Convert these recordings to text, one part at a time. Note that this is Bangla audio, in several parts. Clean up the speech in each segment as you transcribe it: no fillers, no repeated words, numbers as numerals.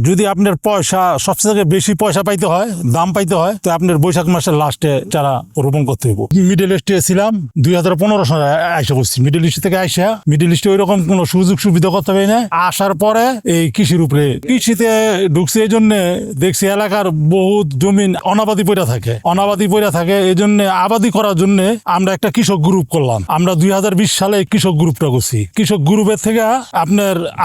যদি আপনার পয়সা সবচেয়ে বেশি পয়সা পাইতে হয়, দাম পাইতে হয়, তো আপনার বৈশাখ মাসের লাস্টে চারা রোপণ করতে হইব। মিডল ইস্টে ছিলাম 2015 সালে আইসা বসছি। মিডল ইস্ট থেকে আইসা মিডল ইস্টে ওই রকম কোনো সুযোগ সুবিধা করতে পারি না। আসার পরে এই কৃষির উপরে কৃষিতে ঢুকছে, এই জন্য দেখছি এলাকার বহুত জমিন অনাবাদি পড়ে থাকে। এই জন্য আবাদি করার জন্য আমরা একটা কৃষক গ্রুপ করলাম। আমরা 2020 সালে কৃষক গ্রুপটা করছি। কৃষক গ্রুপের থেকে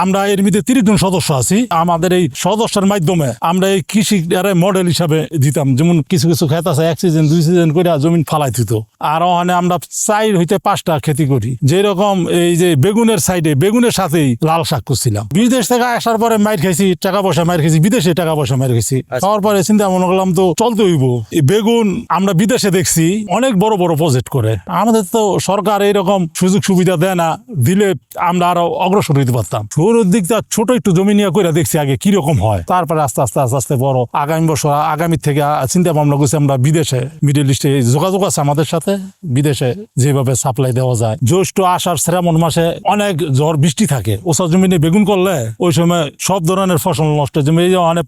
আমরা এর মধ্যে 30 জন সদস্য আছি। আমাদের এই সদস্যের মাধ্যমে আমরা এই কৃষি মডেল হিসাবে দিতাম। যেমন কিছু কিছু ক্ষেত আছে 1 সিজন 2 সিজন করে জমিন ফালাই দিত। আর ওখানে আমরা 4 হইতে 5টা খেতি করি। যেরকম এই যে বেগুনের সাইডে, বেগুনের সাথেই লাল শাক করছিলাম। বিদেশ থেকে আসার পরে মাইর খাইছি, টাকা পয়সা মাইর খাইছি, বিদেশে টাকা পয়সা মাইর খাইছি। খাওয়ার পরে চিন্তা মনে করলাম তো চলতে হইব। এই বেগুন আমরা বিদেশে দেখছি অনেক বড় বড় প্রজেক্ট করে। আমাদের তো সরকার এইরকম সুযোগ সুবিধা দেয় না, দিলে আমরা আরো অগ্রসর হইতে পারতাম। শুরুর দিকটা ছোট একটু জমি নিয়ে করে দেখছি আগে কিরকম হয়, তারপরে আস্তে আস্তে বড়। আগামী বছর আগামী থেকে চিন্তা ভাবনা করছি আমরা বিদেশে, মিডল ইস্টে যোগাযোগ আছে আমাদের সাথে, বিদেশে যেভাবে সাপ্লাই দেওয়া যায়। জ্যৈষ্ঠ আষাঢ় শ্রাবণ মাসে অনেক ঝড় বৃষ্টি থাকে। ওসব জমিনে বেগুন করলে ওই সময় সব ধরনের ফসল নষ্ট। জমি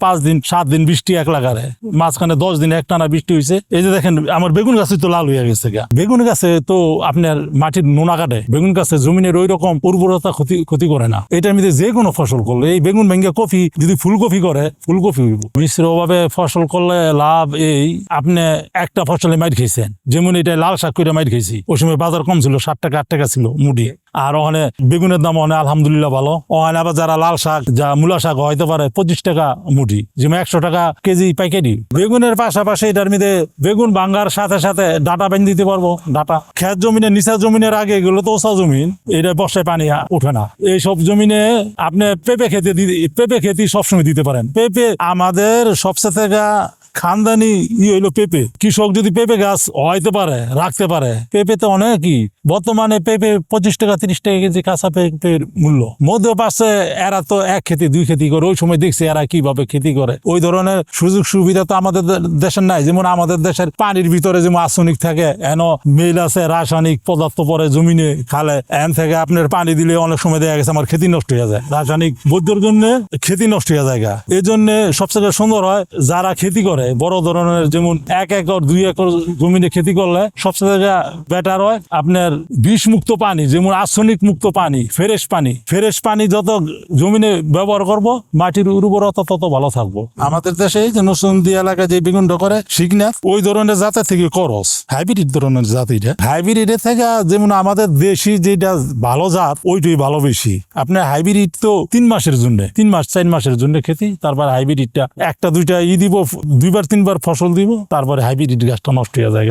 5 দিন 7 দিন বৃষ্টি এক লাগারে, মাঝখানে 10 দিন একটানা বৃষ্টি হয়েছে। এই যে দেখেন আমার বেগুন গাছে তো লাল হয়ে গেছে। বেগুন গাছে তো আপনার মাটির নোনা কাটে। বেগুন গাছে জমিনের ওই রকম উর্বরতা ক্ষতি করে না। এটার মধ্যে যে কোনো ফসল করলে, এই বেগুন ভেঙে কফি যদি ফুলকপি করে, ফুলকপি হইব। মিশ্র ভাবে ফসল করলে লাভ এই, আপনি একটা ফসলে মাইর খেয়েছেন। যেমন এটা লাল শাক করে মাইর খেয়েছি, ওই সময় বাজার কম ছিল, 7 টাকা 8 টাকা ছিল মুড়ি। আর ওখানে বেগুনের দাম ওখানে আলহামদুলিল্লাহ ভালো। ওখানে আবার যারা লাল শাক, যা মূলা শাক হইতে পারে 25 টাকা মুঠি, যেমন 100 টাকা কেজি পাইকারি। বেগুনের পাশাপাশি এটার মধ্যে বেগুন ভাঙ্গার সাথে সাথে ডাটা বেঁধে দিতে পারবো। ডাটা খেত জমিনে, নিচা জমিনের আগে এগুলো তো ওসা জমিন, এটা বর্ষায় পানি উঠে না। এই সব জমিনে আপনি পেঁপে খেতে সবসময় দিতে পারেন। পেঁপে আমাদের সবচেয়ে থেকে খানদানি হইলো পেঁপে। কৃষক যদি পেঁপে গাছ হইতে পারে, রাখতে পারে, পেঁপেতে অনেকই বর্তমানে পেঁপে 25 টাকা 30 টাকা কেজি কাঁচা পেঁপের মূল্য। মধ্য পাশে এরা তো 1 খেতি 2 খেতি করে। ওই সময় দেখছি এরা কিভাবে খেতি করে। ওই ধরনের সুযোগ সুবিধা তো আমাদের দেশের নাই। যেমন আমাদের দেশের পানির ভিতরে যেমন আর্সেনিক থাকে, এন মেল আছে, রাসায়নিক পদার্থ পরে জমিনে খালে, এন থেকে আপনার পানি দিলে অনেক সময় দেখা গেছে আমার খেতি নষ্ট হয়ে যায়। রাসায়নিক বৈদ্যর জন্য খেতি নষ্ট হয়ে যায়। এই জন্য সবচেয়ে সুন্দর হয় যারা খেতি করে বড় ধরনের, যেমন 1 একর 2 একর জমিনে খেতি করলে সবচেয়ে বেটার হয় আপনার বিষ মুক্ত পানি, যেমন আর্সেনিক মুক্ত পানি, ফ্রেশ পানি যত জমিনে ব্যবহার করব, মাটির উর্বরতা তত ভালো থাকবো। আমাদের দেশে যে নরসিংদী এলাকায় যে বেগুনটা করে শিকনাথ, ওই ধরনের জাতের থেকে করস হাইব্রিড ধরনের জাত। এটা হাইব্রিডের থেকে যেমন আমাদের দেশি যেটা ভালো জাত, ওইটাই ভালো বেশি। আপনার হাইব্রিড তো 3 মাসের জন্য, 3 মাস 4 মাসের জন্য খেতি। তারপর হাইব্রিডটা 1টা 2টা দিব, 2বার 3বার ফসল দিব, তারপরে হাইব্রিড গাছটা নষ্ট হয়ে যায়।